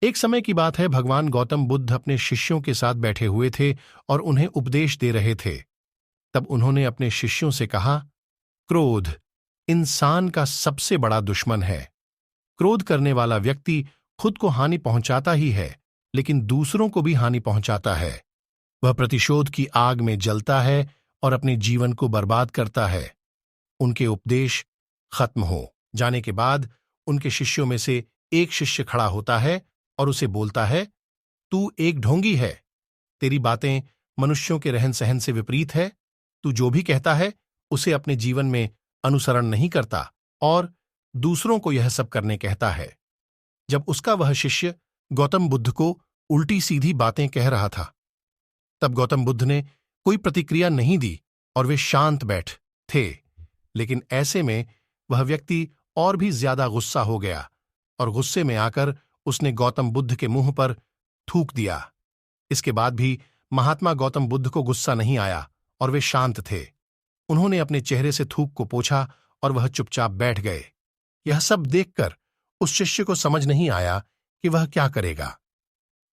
एक समय की बात है, भगवान गौतम बुद्ध अपने शिष्यों के साथ बैठे हुए थे और उन्हें उपदेश दे रहे थे। तब उन्होंने अपने शिष्यों से कहा, क्रोध इंसान का सबसे बड़ा दुश्मन है। क्रोध करने वाला व्यक्ति खुद को हानि पहुंचाता ही है, लेकिन दूसरों को भी हानि पहुंचाता है। वह प्रतिशोध की आग में जलता है और अपने जीवन को बर्बाद करता है। उनके उपदेश खत्म हो जाने के बाद उनके शिष्यों में से एक शिष्य खड़ा होता है और उसे बोलता है, तू एक ढोंगी है। तेरी बातें मनुष्यों के रहन सहन से विपरीत है। तू जो भी कहता है उसे अपने जीवन में अनुसरण नहीं करता और दूसरों को यह सब करने कहता है। जब उसका वह शिष्य गौतम बुद्ध को उल्टी सीधी बातें कह रहा था, तब गौतम बुद्ध ने कोई प्रतिक्रिया नहीं दी और वे शांत बैठ थे। लेकिन ऐसे में वह व्यक्ति और भी ज्यादा गुस्सा हो गया और गुस्से में आकर उसने गौतम बुद्ध के मुंह पर थूक दिया। इसके बाद भी महात्मा गौतम बुद्ध को गुस्सा नहीं आया और वे शांत थे। उन्होंने अपने चेहरे से थूक को पोंछा और वह चुपचाप बैठ गए। यह सब देखकर उस शिष्य को समझ नहीं आया कि वह क्या करेगा।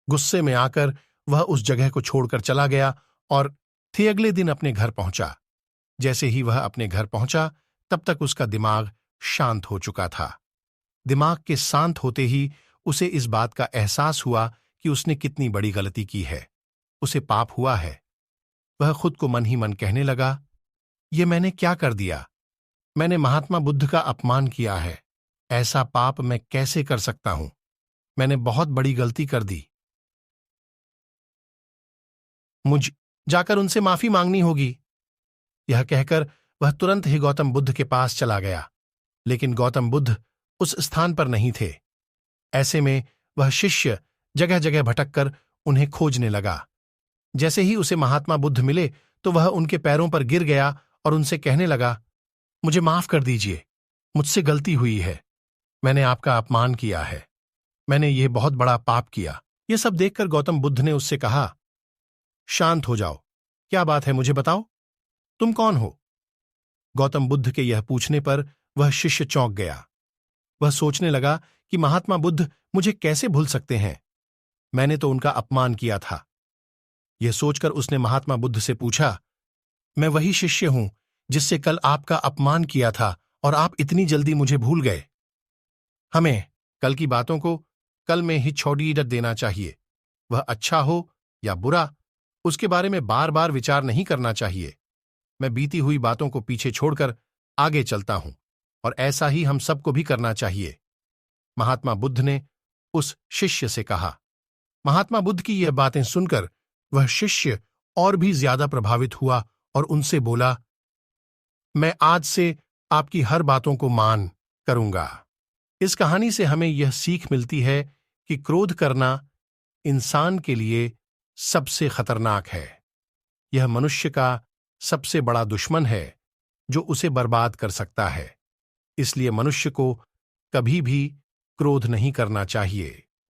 गुस्से में आकर वह उस जगह को छोड़कर चला गया और थे अगले दिन अपने घर पहुंचा। जैसे ही वह अपने घर पहुंचा, तब तक उसका दिमाग शांत हो चुका था। दिमाग के शांत होते ही उसे इस बात का एहसास हुआ कि उसने कितनी बड़ी गलती की है। उसे पाप हुआ है। वह खुद को मन ही मन कहने लगा, ये मैंने क्या कर दिया? मैंने महात्मा बुद्ध का अपमान किया है। ऐसा पाप मैं कैसे कर सकता हूं? मैंने बहुत बड़ी गलती कर दी। मुझ जाकर उनसे माफी मांगनी होगी। यह कहकर वह तुरंत ही गौतम बुद्ध के पास चला गया, लेकिन गौतम बुद्ध उस स्थान पर नहीं थे। ऐसे में वह शिष्य जगह जगह भटककर उन्हें खोजने लगा। जैसे ही उसे महात्मा बुद्ध मिले तो वह उनके पैरों पर गिर गया और उनसे कहने लगा, मुझे माफ कर दीजिए, मुझसे गलती हुई है। मैंने आपका अपमान किया है। मैंने यह बहुत बड़ा पाप किया। यह सब देखकर गौतम बुद्ध ने उससे कहा, शांत हो जाओ, क्या बात है, मुझे बताओ, तुम कौन हो? गौतम बुद्ध के यह पूछने पर वह शिष्य चौंक गया। वह सोचने लगा कि महात्मा बुद्ध मुझे कैसे भूल सकते हैं? मैंने तो उनका अपमान किया था। यह सोचकर उसने महात्मा बुद्ध से पूछा, मैं वही शिष्य हूं जिससे कल आपका अपमान किया था और आप इतनी जल्दी मुझे भूल गए। हमें कल की बातों को कल में ही छोड़ देना चाहिए। वह अच्छा हो या बुरा, उसके बारे में बार बार विचार नहीं करना चाहिए। मैं बीती हुई बातों को पीछे छोड़कर आगे चलता हूं और ऐसा ही हम सबको भी करना चाहिए। महात्मा बुद्ध ने उस शिष्य से कहा। महात्मा बुद्ध की यह बातें सुनकर वह शिष्य और भी ज्यादा प्रभावित हुआ और उनसे बोला, मैं आज से आपकी हर बातों को मान करूंगा। इस कहानी से हमें यह सीख मिलती है कि क्रोध करना इंसान के लिए सबसे खतरनाक है। यह मनुष्य का सबसे बड़ा दुश्मन है जो उसे बर्बाद कर सकता है। इसलिए मनुष्य को कभी भी क्रोध नहीं करना चाहिए।